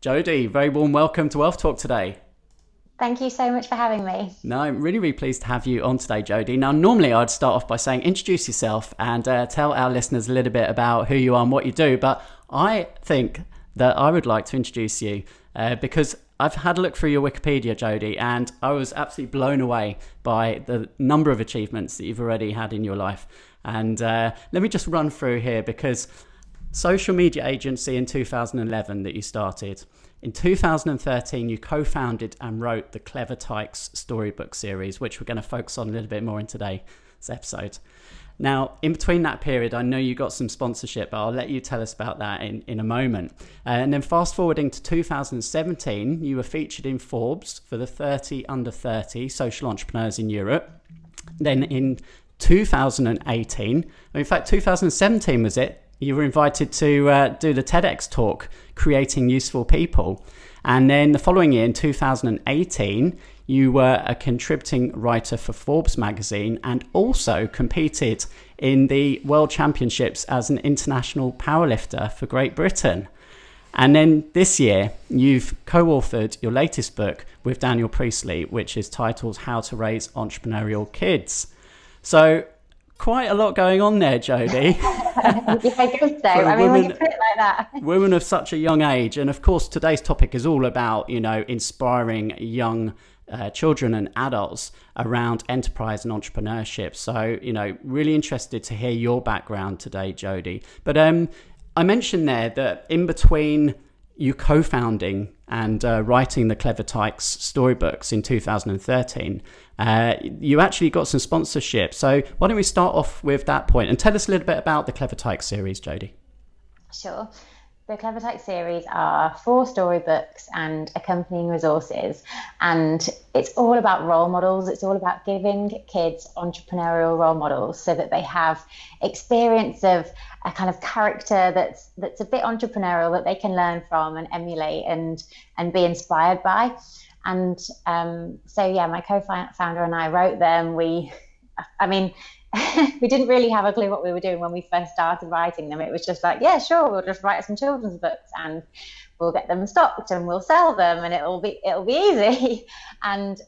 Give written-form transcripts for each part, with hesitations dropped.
Jodie, very warm welcome to Wealth Talk today. Thank you so much for having me. No, I'm really pleased to have you on today, Jodie. Now, normally I'd start off by saying introduce yourself and tell our listeners a little bit about who you are and what you do. But I think that I would like to introduce you because I've had a look through your Wikipedia, Jodie, and I was absolutely blown away by the number of achievements that you've already had in your life. And let me just run through here because social media agency in 2011 that you started. In 2013, you co-founded and wrote the Clever Tykes storybook series, which we're going to focus on a little bit more in today's episode. Now, in between that period, I know you got some sponsorship, but I'll let you tell us about that in a moment. And then fast forwarding to 2017, you were featured in Forbes for the 30 under 30 social entrepreneurs in Europe. Then in 2018, in fact, 2017 was it, you were invited to do the TEDx talk, Creating Useful People. And then the following year, in 2018, you were a contributing writer for Forbes magazine and also competed in the World Championships as an international powerlifter for Great Britain. And then this year, you've co-authored your latest book with Daniel Priestley, which is titled How to Raise Entrepreneurial Kids. So quite a lot going on there, Jodie. I guess so. I mean, when you put it like that. Women of such a young age. And of course, today's topic is all about, inspiring young children and adults around enterprise and entrepreneurship. So, really interested to hear your background today, Jodie. But I mentioned there that in between you co-founding and writing the Clever Tykes storybooks in 2013, you actually got some sponsorship. So why don't we start off with that point and tell us a little bit about the Clever Tykes series, Jodie? Sure. The Clever Tykes series are 4 storybooks and accompanying resources, and it's all about role models. It's all about giving kids entrepreneurial role models so that they have experience of a kind of character that's a bit entrepreneurial that they can learn from and emulate and be inspired by. And my co-founder and I wrote them. We didn't really have a clue what we were doing when we first started writing them. It was just like, yeah, sure, we'll just write some children's books and we'll get them stocked and we'll sell them and it'll be easy. And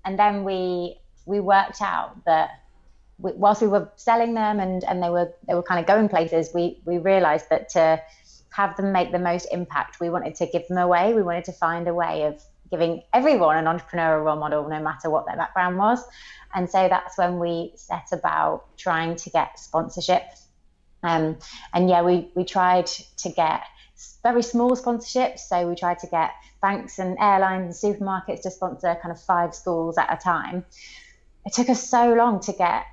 then we worked out that whilst we were selling them and they were kind of going places, we realized that to have them make the most impact, we wanted to give them away. We wanted to find a way of giving everyone an entrepreneurial role model, no matter what their background was. And so that's when we set about trying to get sponsorship. We tried to get very small sponsorships. So we tried to get banks and airlines and supermarkets to sponsor kind of 5 schools at a time. It took us so long to get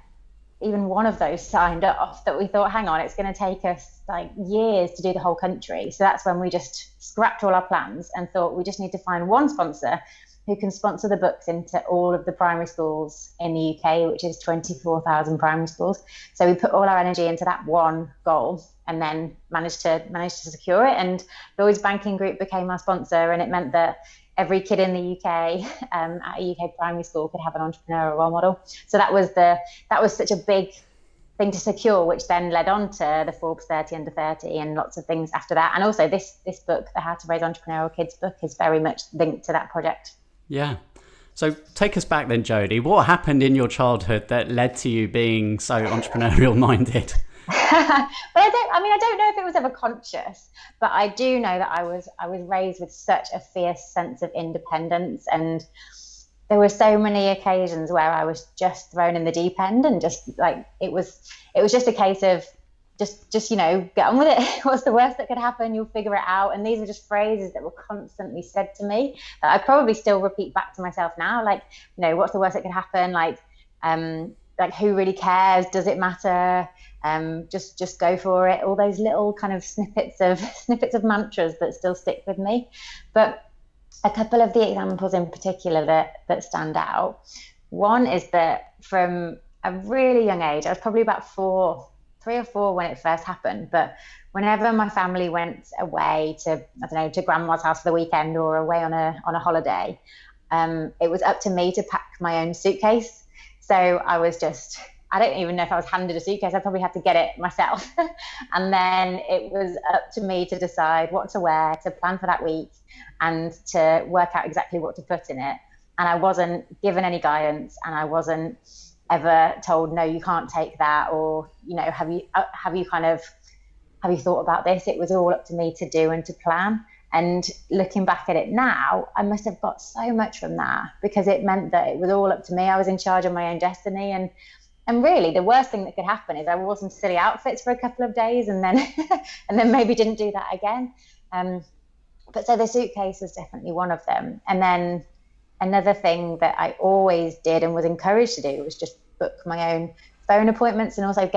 even one of those signed off that we thought, hang on, it's going to take us like years to do the whole country. So that's when we just scrapped all our plans and thought we just need to find one sponsor who can sponsor the books into all of the primary schools in the UK, which is 24,000 primary schools. So we put all our energy into that one goal and then managed to secure it. And Lloyds Banking Group became our sponsor, and it meant that every kid in the UK at a UK primary school could have an entrepreneurial role model. So that was such a big thing to secure, which then led on to the Forbes 30 under 30 and lots of things after that. And also this book, the How to Raise Entrepreneurial Kids book, is very much linked to that project. Yeah. So take us back then, Jodie. What happened in your childhood that led to you being so entrepreneurial minded? I don't know if it was ever conscious, but I do know that I was raised with such a fierce sense of independence, and there were so many occasions where I was just thrown in the deep end, and just like it was just a case of just get on with it. What's the worst that could happen? You'll figure it out. And these are just phrases that were constantly said to me that I probably still repeat back to myself now. Like, what's the worst that could happen? Like who really cares? Does it matter? Just go for it. All those little kind of snippets of mantras that still stick with me. But a couple of the examples in particular that stand out. One is that from a really young age, I was probably about 3 or 4 when it first happened, but whenever my family went away to grandma's house for the weekend or away on a holiday, it was up to me to pack my own suitcase. So I was just I don't even know if I was handed a suitcase. I probably had to get it myself. And then it was up to me to decide what to wear, to plan for that week, and to work out exactly what to put in it. And I wasn't given any guidance, and I wasn't ever told, no, you can't take that, or, you know, have you thought about this? It was all up to me to do and to plan. And looking back at it now, I must have got so much from that, because it meant that it was all up to me. I was in charge of my own destiny. And really, the worst thing that could happen is I wore some silly outfits for a couple of days, and then and then maybe didn't do that again. But so the suitcase was definitely one of them. And then another thing that I always did and was encouraged to do was just book my own phone appointments, and also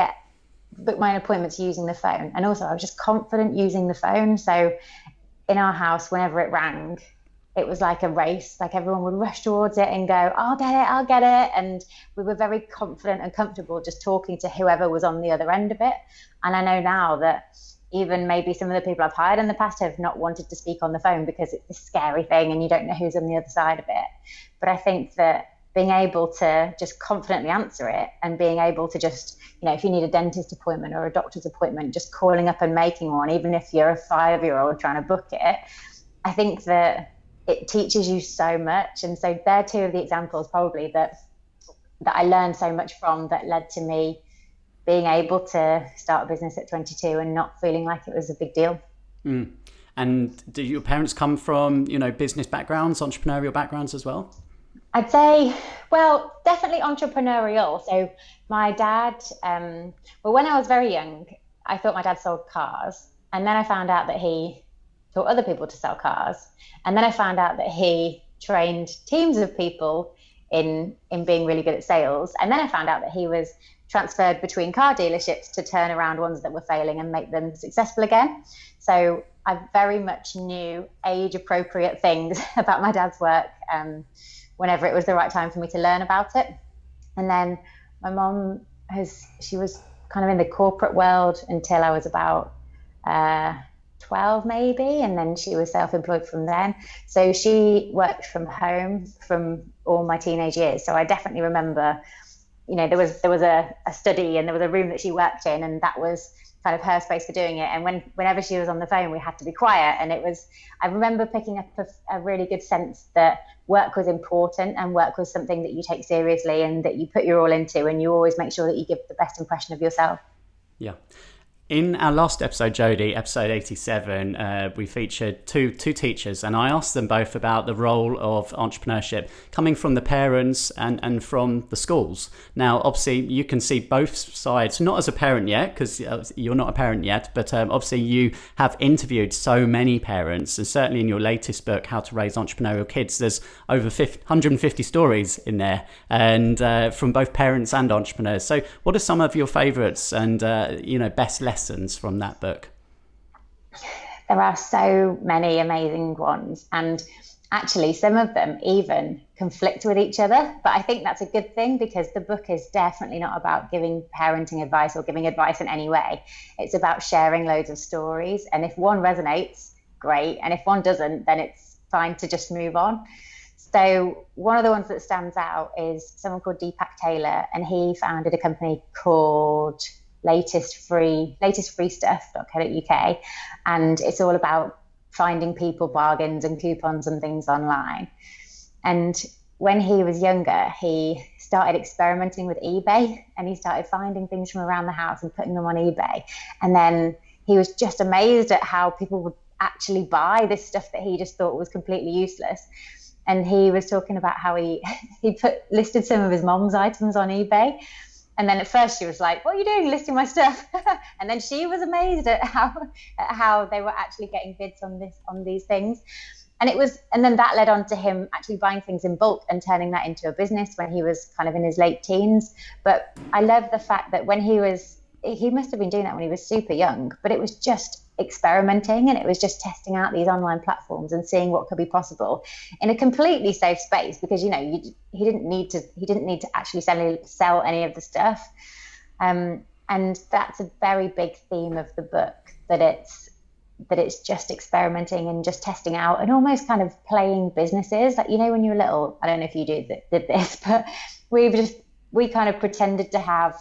book my own appointments using the phone. And also I was just confident using the phone. So in our house, whenever it rang, it was like a race. Like everyone would rush towards it and go, I'll get it. And we were very confident and comfortable just talking to whoever was on the other end of it. And I know now that even maybe some of the people I've hired in the past have not wanted to speak on the phone because it's a scary thing and you don't know who's on the other side of it. But I think that being able to just confidently answer it, and being able to just, you know, if you need a dentist appointment or a doctor's appointment, just calling up and making one, even if you're a 5-year-old trying to book it, I think that it teaches you so much. And so they're two of the examples probably that I learned so much from, that led to me being able to start a business at 22 and not feeling like it was a big deal. And do your parents come from, you know, business backgrounds, entrepreneurial backgrounds as well? I'd say, well, definitely entrepreneurial. So my dad, well, when I was very young, I thought my dad sold cars. And then I found out that he taught other people to sell cars. And then I found out that he trained teams of people in being really good at sales. And then I found out that he was transferred between car dealerships to turn around ones that were failing and make them successful again. So I very much knew age appropriate things about my dad's work whenever it was the right time for me to learn about it. And then my mom she was kind of in the corporate world until I was about 12 maybe, and then she was self-employed from then. So she worked from home from all my teenage years. So I definitely remember, you know, there was a study and there was a room that she worked in, and that was kind of her space for doing it. And whenever she was on the phone, we had to be quiet. And I remember picking up a really good sense that work was important, and work was something that you take seriously and that you put your all into, and you always make sure that you give the best impression of yourself. Yeah. In our last episode, Jodie, episode 87, we featured two teachers, and I asked them both about the role of entrepreneurship coming from the parents and from the schools. Now, obviously, you can see both sides, not as a parent yet, because you're not a parent yet, but obviously you have interviewed so many parents, and certainly in your latest book, How to Raise Entrepreneurial Kids, there's over 150 stories in there, and from both parents and entrepreneurs. So what are some of your favourites and best lessons from that book? There are so many amazing ones, and actually some of them even conflict with each other, but I think that's a good thing, because the book is definitely not about giving parenting advice or giving advice in any way. It's about sharing loads of stories, and if one resonates, great, and if one doesn't, then it's fine to just move on. So one of the ones that stands out is someone called Deepak Taylor, and he founded a company called latestfreestuff.co.uk, and it's all about finding people bargains and coupons and things online. And when he was younger, he started experimenting with eBay, and he started finding things from around the house and putting them on eBay. And then he was just amazed at how people would actually buy this stuff that he just thought was completely useless. And he was talking about how he listed some of his mom's items on eBay. And then at first she was like, what are you doing listing my stuff? And then she was amazed at how they were actually getting bids on these things. And then that led on to him actually buying things in bulk and turning that into a business when he was kind of in his late teens. But I love the fact that he must have been doing that when he was super young, but it was just experimenting, and it was just testing out these online platforms and seeing what could be possible in a completely safe space, because he didn't need to actually sell any of the stuff, and that's a very big theme of the book, that it's just experimenting and just testing out and almost kind of playing businesses. Like, when you're little, I don't know if you did this, but we we kind of pretended to have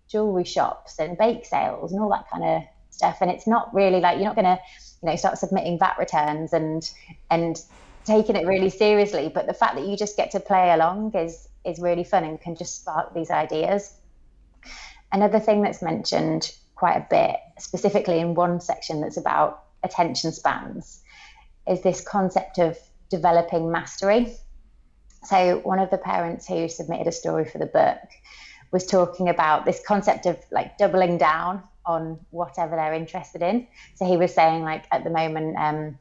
jewelry shops and bake sales and all that kind of stuff. And it's not really like, you're not going to, start submitting VAT returns and taking it really seriously. But the fact that you just get to play along is really fun and can just spark these ideas. Another thing that's mentioned quite a bit, specifically in one section that's about attention spans, is this concept of developing mastery. So one of the parents who submitted a story for the book was talking about this concept of like doubling down on whatever they're interested in. So he was saying, like, at the moment,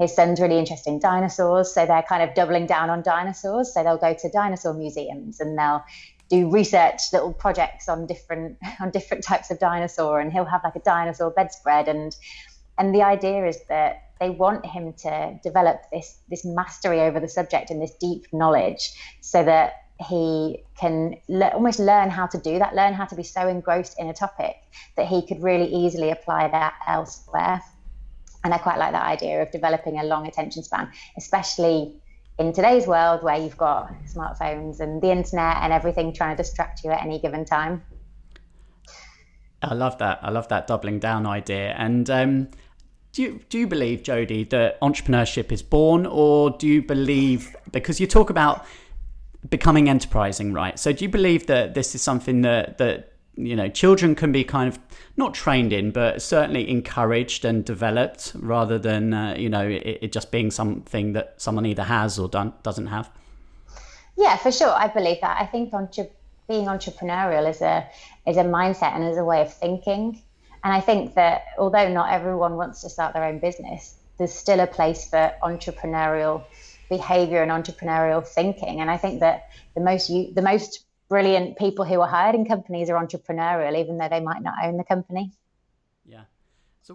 his son's really interested in dinosaurs. So they're kind of doubling down on dinosaurs. So they'll go to dinosaur museums and they'll do research little projects on different types of dinosaur, and he'll have like a dinosaur bedspread. And the idea is that they want him to develop this mastery over the subject and this deep knowledge, so that he can almost learn how to do that, learn how to be so engrossed in a topic that he could really easily apply that elsewhere. And I quite like that idea of developing a long attention span, especially in today's world where you've got smartphones and the internet and everything trying to distract you at any given time. I love that doubling down idea. And do you believe, Jodie, that entrepreneurship is born, or do you believe, because you talk about becoming enterprising, right? So do you believe that this is something that children can be kind of not trained in, but certainly encouraged and developed, rather than it just being something that someone either has or doesn't have? Yeah, for sure. I believe that. I think being entrepreneurial is a mindset and is a way of thinking. And I think that although not everyone wants to start their own business, there's still a place for entrepreneurial behavior and entrepreneurial thinking. And I think that the most brilliant people who are hired in companies are entrepreneurial, even though they might not own the company. Yeah. So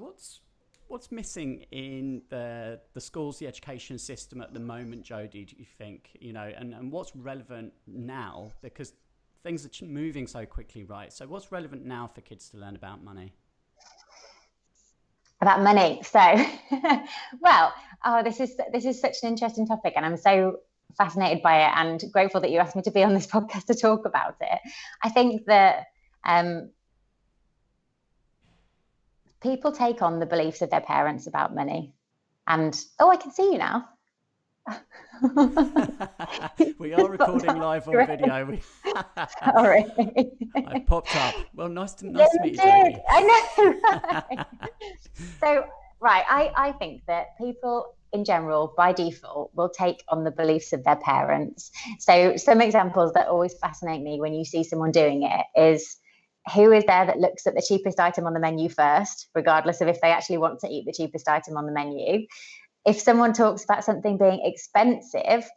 what's missing in the schools, the education system at the moment, Jodie, do you think, and what's relevant now? Because things are moving so quickly, right? So what's relevant now for kids to learn about money? About money. So, well, this is such an interesting topic, and I'm so fascinated by it and grateful that you asked me to be on this podcast to talk about it. I think that people take on the beliefs of their parents about money. And I can see you now. We are recording live on video. Sorry. I popped up. Well, nice to meet you, Jodie. I know. Right? So, right, I think that people in general, by default, will take on the beliefs of their parents. So some examples that always fascinate me when you see someone doing it is, who is there that looks at the cheapest item on the menu first, regardless of if they actually want to eat the cheapest item on the menu? If someone talks about something being expensive,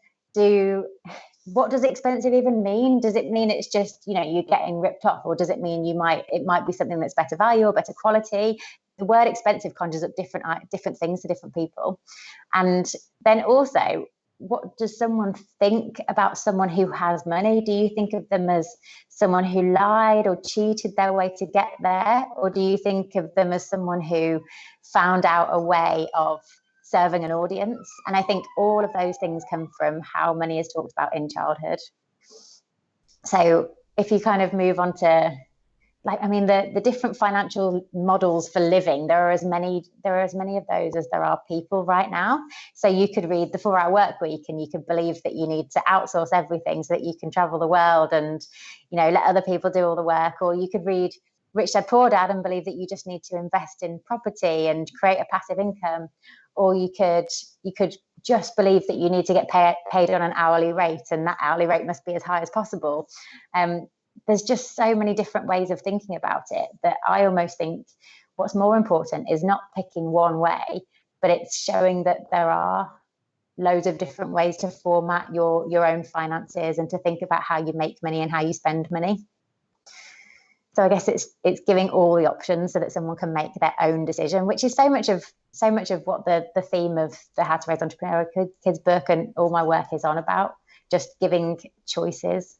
what does expensive even mean? Does it mean it's just, you're getting ripped off, or does it mean it might be something that's better value or better quality? The word expensive conjures up different things to different people. And then also, what does someone think about someone who has money? Do you think of them as someone who lied or cheated their way to get there? Or do you think of them as someone who found out a way of serving an audience? And I think all of those things come from how money is talked about in childhood. So if you kind of move on to, the different financial models for living, there are as many of those as there are people right now. So you could read the 4-Hour Work Week and you could believe that you need to outsource everything so that you can travel the world and, let other people do all the work. Or you could read Rich Dad Poor Dad and believe that you just need to invest in property and create a passive income. Or you could just believe that you need to get paid on an hourly rate, and that hourly rate must be as high as possible. There's just so many different ways of thinking about it that I almost think what's more important is not picking one way, but it's showing that there are loads of different ways to format your own finances and to think about how you make money and how you spend money. So I guess it's giving all the options so that someone can make their own decision, which is so much of what the theme of the How to Raise Entrepreneurial Kids book and all my work is on about, just giving choices.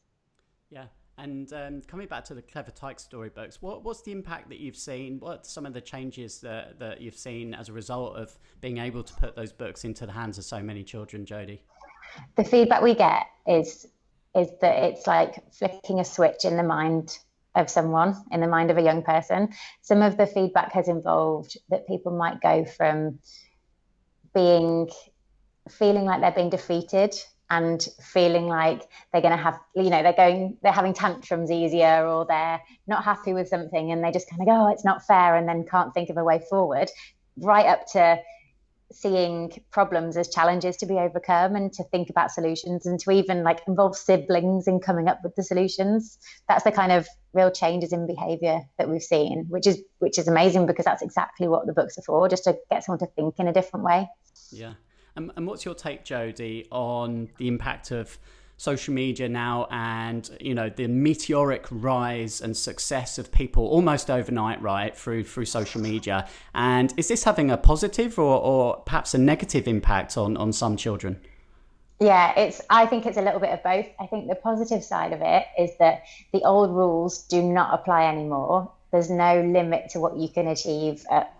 Yeah. And coming back to the Clever Tyke storybooks, what's the impact that you've seen? What are some of the changes that you've seen as a result of being able to put those books into the hands of so many children, Jodie? The feedback we get is is that it's like flicking a switch in the mind of someone, in the mind of a young person. Some of the feedback has involved that people might go from feeling like they're being defeated and feeling like they're going to have, they're having tantrums easier, or they're not happy with something and they just kind of go, oh, it's not fair, and then can't think of a way forward, right up to seeing problems as challenges to be overcome and to think about solutions, and to even like involve siblings in coming up with the solutions. That's the kind of real changes in behavior that we've seen, which is amazing, because that's exactly what the books are for, just to get someone to think in a different way. Yeah. And what's your take, Jodie, on the impact of social media now, and the meteoric rise and success of people almost overnight, right, through social media? And is this having a positive or perhaps a negative impact on some children? Yeah, I think it's a little bit of both. I think the positive side of it is that the old rules do not apply anymore. There's no limit to what you can achieve at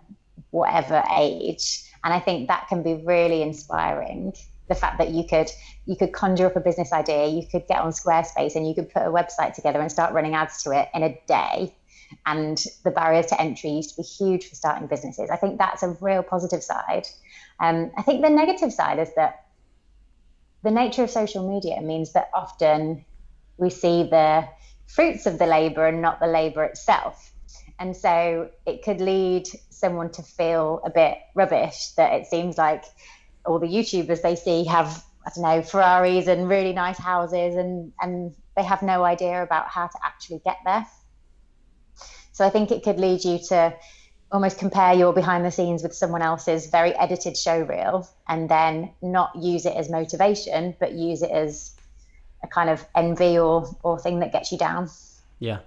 whatever age. And I think that can be really inspiring. The fact that you could conjure up a business idea, you could get on Squarespace and you could put a website together and start running ads to it in a day. And the barriers to entry used to be huge for starting businesses. I think that's a real positive side. I think the negative side is that the nature of social media means that often we see the fruits of the labor and not the labor itself. And so it could lead someone to feel a bit rubbish, that it seems like all the YouTubers they see have, I don't know, Ferraris and really nice houses, and they have no idea about how to actually get there. So I think it could lead you to almost compare your behind the scenes with someone else's very edited show reel, and then not use it as motivation, but use it as a kind of envy or thing that gets you down. Yeah.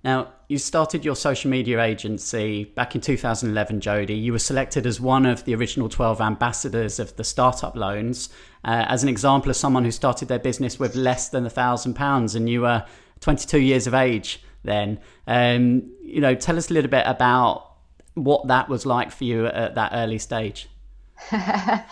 Now, you started your social media agency back in 2011, Jodie. You were selected as one of the original 12 ambassadors of the startup loans, as an example of someone who started their business with less than £1,000, and you were 22 years of age then. Tell us a little bit about what that was like for you at that early stage. I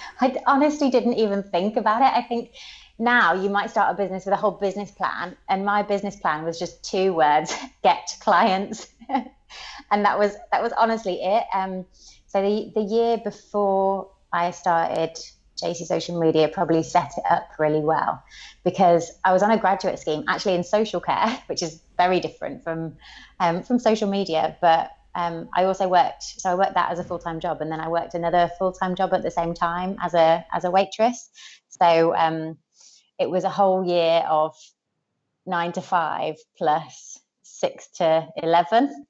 honestly didn't even think about it. I think now you might start a business with a whole business plan, and my business plan was just 2 words: get clients. And that was honestly it. So the year before I started JC Social Media probably set it up really well, because I was on a graduate scheme actually in social care, which is very different from social media. But I also worked that as a full-time job, and then I worked another full-time job at the same time as a waitress. So it was a whole year of 9 to 5 plus 6 to 11,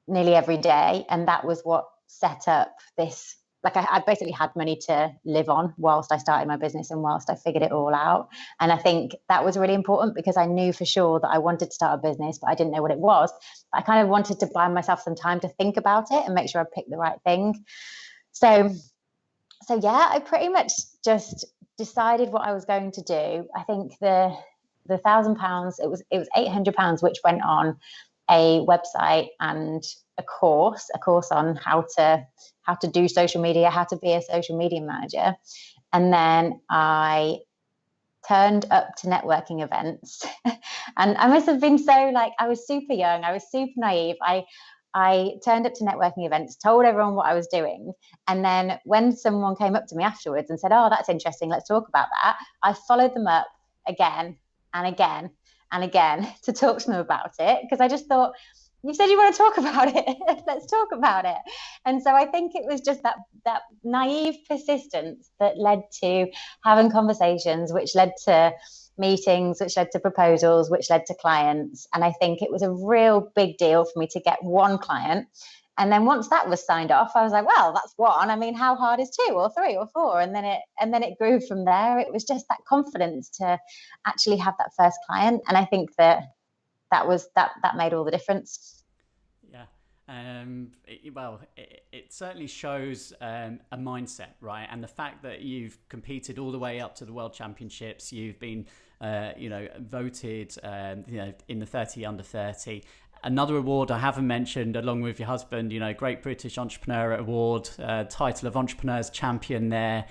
nearly every day. And that was what set up this, like I basically had money to live on whilst I started my business and whilst I figured it all out. And I think that was really important, because I knew for sure that I wanted to start a business, but I didn't know what it was. I kind of wanted to buy myself some time to think about it and make sure I picked the right thing. So yeah, I pretty much just decided what I was going to do. I think the £1,000, it was £800, which went on a website and a course on how to do social media, how to be a social media manager. And then I turned up to networking events and I must have been I was super young, I was super naive. I turned up to networking events, told everyone what I was doing. And then when someone came up to me afterwards and said, oh, that's interesting, let's talk about that, I followed them up again and again and again to talk to them about it, because I just thought, you said you want to talk about it, let's talk about it. And so I think it was just that naive persistence that led to having conversations, which led to meetings, which led to proposals, which led to clients. And I think it was a real big deal for me to get one client. And then once that was signed off, I was like, well, that's one. I mean, how hard is 2 or 3 or 4? And then it grew from there. It was just that confidence to actually have that first client. And I think that made all the difference. Yeah. It certainly shows a mindset, right? And the fact that you've competed all the way up to the World Championships, you've been, voted, in the 30 under 30. Another award I haven't mentioned, along with your husband, Great British Entrepreneur Award, title of Entrepreneur's Champion there.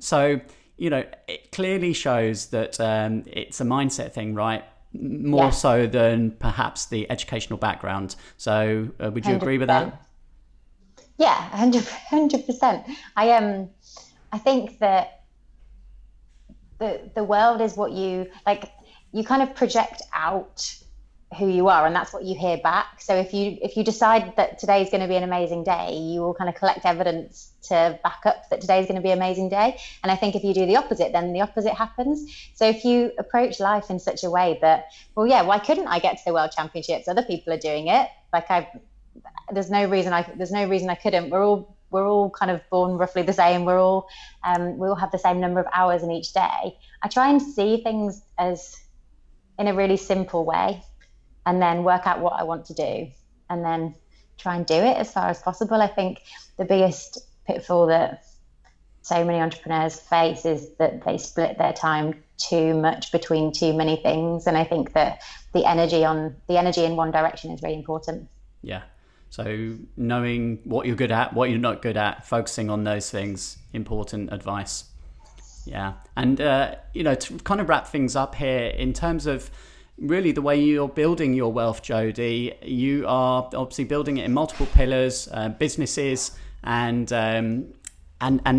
So, it clearly shows that it's a mindset thing, right? More so than perhaps the educational background. So would you 100%. agree with that? Yeah, 100%. I think that the world is what you like. You kind of project out who you are, and that's what you hear back. So if you decide that today is going to be an amazing day, you will kind of collect evidence to back up that today is going to be an amazing day. And I think if you do the opposite, then the opposite happens. So if you approach life in such a way that, well, yeah, why couldn't I get to the World Championships? Other people are doing it. Like there's no reason I couldn't. We're all kind of born roughly the same. We all have the same number of hours in each day. I try and see things as in a really simple way, and then work out what I want to do, and then try and do it as far as possible. I think the biggest pitfall that so many entrepreneurs face is that they split their time too much between too many things. And I think that the energy in one direction is really important. Yeah. So knowing what you're good at, what you're not good at, focusing on those things, important advice. Yeah. And, to kind of wrap things up here in terms of really the way you're building your wealth, Jodie, you are obviously building it in multiple pillars, businesses and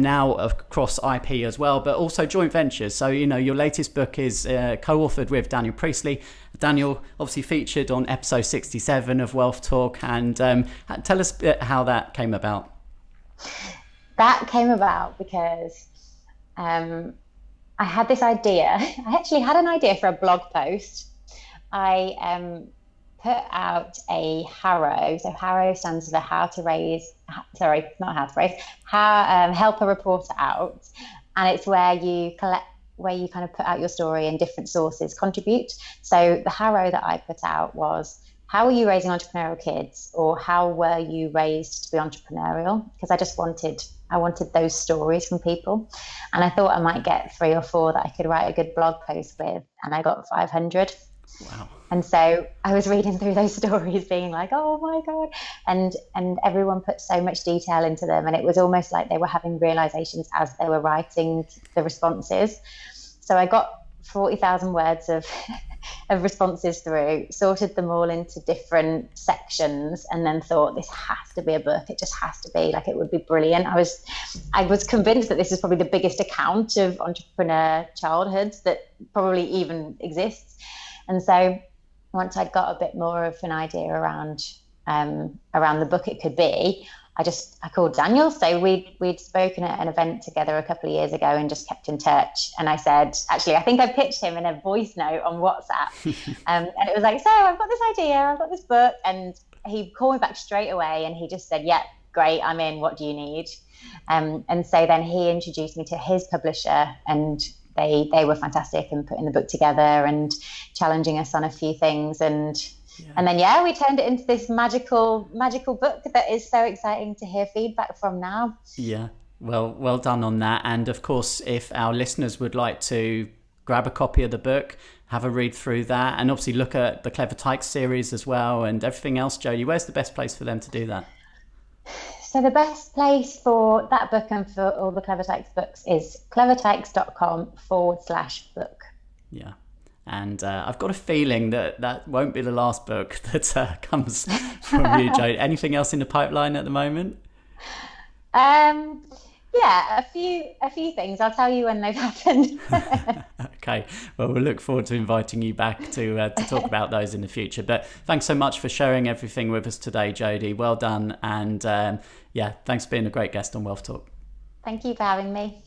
now across IP as well, but also joint ventures. So, your latest book is co-authored with Daniel Priestley. Daniel obviously featured on episode 67 of Wealth Talk. And tell us a bit how that came about. That came about because I had this idea. I actually had an idea for a blog post. I put out a HARO. So HARO stands for help a reporter out. And it's where you kind of put out your story and different sources contribute. So the HARO that I put out was, how are you raising entrepreneurial kids? Or how were you raised to be entrepreneurial? Because I wanted those stories from people. And I thought I might get 3 or 4 that I could write a good blog post with. And I got 500. Wow. And so I was reading through those stories being like, oh my God. And everyone put so much detail into them. And it was almost like they were having realizations as they were writing the responses. So I got 40,000 words of responses through, sorted them all into different sections, and then thought, this has to be a book. It just has to be, like, it would be brilliant. I was convinced that this is probably the biggest account of entrepreneur childhoods that probably even exists. And so once I'd got a bit more of an idea around the book it could be, I called Daniel. So we'd spoken at an event together a couple of years ago and just kept in touch. And I said, actually, I think I pitched him in a voice note on WhatsApp. And it was like, so I've got this idea, I've got this book. And he called me back straight away and he just said, yeah, great, I'm in. What do you need? And so then he introduced me to his publisher, and they were fantastic in putting the book together and challenging us on a few things. And then, we turned it into this magical book that is so exciting to hear feedback from now. Yeah, well done on that. And of course, if our listeners would like to grab a copy of the book, have a read through that, and obviously look at the Clever Tykes series as well and everything else, Jodie, where's the best place for them to do that? So the best place for that book and for all the Clever Tykes books is clevertykes.com/book. Yeah. And I've got a feeling that won't be the last book that comes from you, Jodie. Anything else in the pipeline at the moment? Yeah, a few things. I'll tell you when they've happened. Okay. Well, we'll look forward to inviting you back to talk about those in the future. But thanks so much for sharing everything with us today, Jodie. Well done. And thanks for being a great guest on Wealth Talk. Thank you for having me.